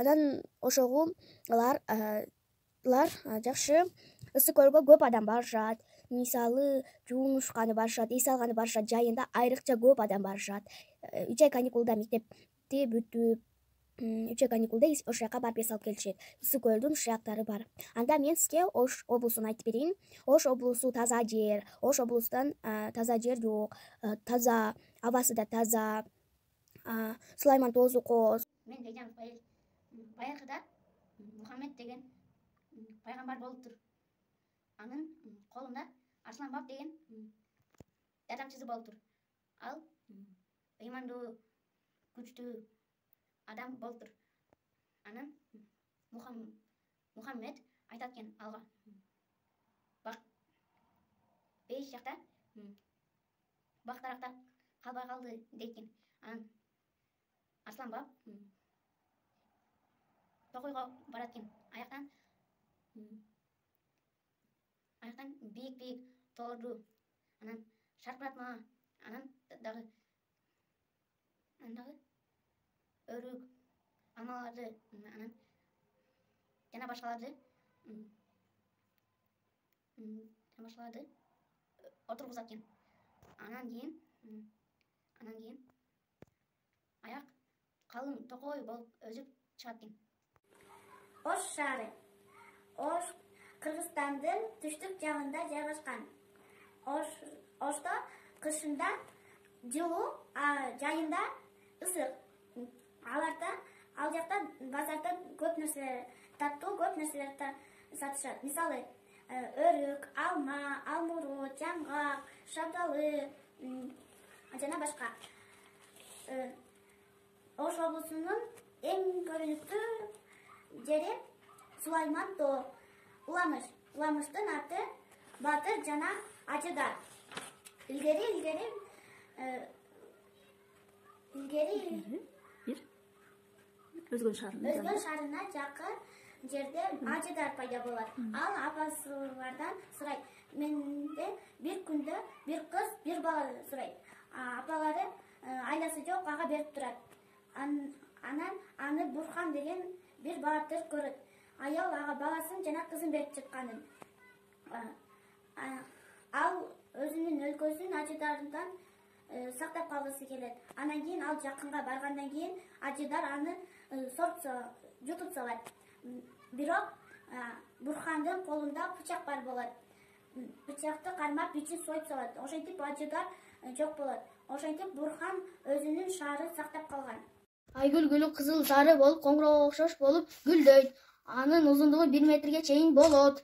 Анан ошого алар жакшы ысык көлгө көп адам барышат. Мисалы жуунушканы барышат, эс алганы барышат, жайында айрыкча көп адам барышат. 3 ай каникулда мектепти бүтүп 3 ай каникулда ошол жака барып эс алып келишет. Ысык көлдүн ушул жактары бар. Анда мен сизге Ош облусун айтып берейин. Ош облусу таза жер. Ош облустан таза жер жок. Таза, абасы да таза. Сулайман тоозу кооз. Мен Гайжанов баягыда Мухаммед деген пайгамбар болуптур. Анын колунда Арслан баб деген жардамчысы болуптур. Ал ыймандуу, күчтүү адам болуптур. Анан Мухаммед айтат экен алга. Бак бейиш жакта бак таракта калбай калды дейт экен. Анан Арслан баб Токойго барат экен. Аяктан бийик тоорду. Анан шаркыратма. Анан дагы өрүк, алмаларды, анан жана башкаларды отургузат экен. Анан кийин аяк калың токой болуп өзүп чыгат экен. Ош шаары. Ош Кыргызстандын түштүк жагында жайгашкан. Ошто кышында жылуу, жайында ысык. Ал жакта базарда көп нерсе таттуу, көп нерселерди сатышат. Мисалы, өрүк, алма, алмурут, жаңгак, шабдалы жана башка. Ош облусунун эң көрүнүктүү жери Сулайман тоо. Уламыштын аты Батыр жана Ажыдар. Илгери Өзгөн шаарына жакын жерде Ажыдар пайда болот. Ал апасылардан сурайт. Менде бир күндө бир кыз, бир бала сурайт. Апалары айласы жок, ага берип турат. Анан аны Бурхан деген бир баатыр көрөт. Аял ага баласын жана кызын берип чыкканын. Ал өзүнүн өлкөсүн Ажыдардан сактап калгысы келет. Анан кийин ал жакынга баргандан кийин Ажыдар аны жутуп салат. Бирок Бурхандын колунда бычак бар болот. Бычакты кармап ичин союп салат. Ошентип Ажыдар жок болот. Ошентип Бурхан өзүнүн шаарын сактап калган. Айгүл гүлү кызыл сары болуп, коңгуроо окшош болуп гүлдөйт. Анын узундугу 1 метрге чейин болот.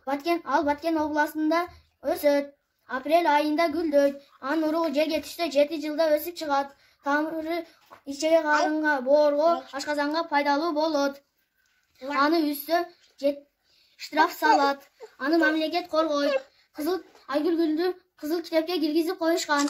Ал Баткен областында өсөт. Апрель айында гүлдөйт. Анын уругу жерге түштө 7 жылда өсүп чыгат. Тамыры ичеге карынга, боорго, ашказанга пайдалуу болот. Аны үстө штраф салат. Аны мамлекет коргойт. Айгүл гүлдү кызыл китепке киргизип коюшкан.